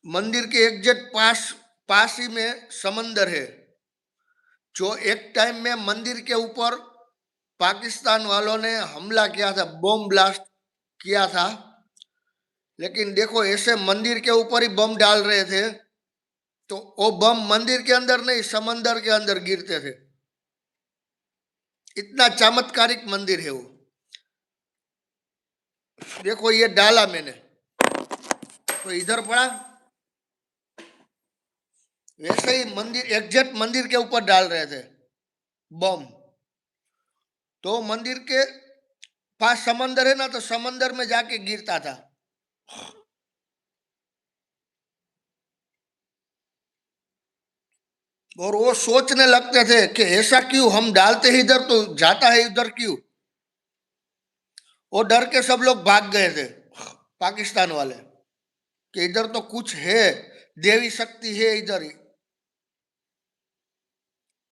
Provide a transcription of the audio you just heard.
मंदिर के एग्जैक्ट पास ही में समंदर है। जो एक टाइम में मंदिर के ऊपर पाकिस्तान वालों ने हमला किया था, बम ब्लास्ट किया था, लेकिन देखो ऐसे मंदिर के ऊपर ही बम डाल रहे थे तो वो बम मंदिर के अंदर नहीं समंदर के अंदर गिरते थे। इतना चमत्कारिक मंदिर है वो। देखो ये डाला मैंने तो इधर पड़ा, वैसे ही मंदिर एग्जैक्ट मंदिर के ऊपर डाल रहे थे बम। तो मंदिर के पास समंदर है ना, तो समंदर में जाके गिरता था। और वो सोचने लगते थे कि ऐसा क्यों, हम डालते ही इधर तो जाता है इधर क्यों। वो डर के सब लोग भाग गए थे पाकिस्तान वाले कि इधर तो कुछ है, देवी शक्ति है इधर,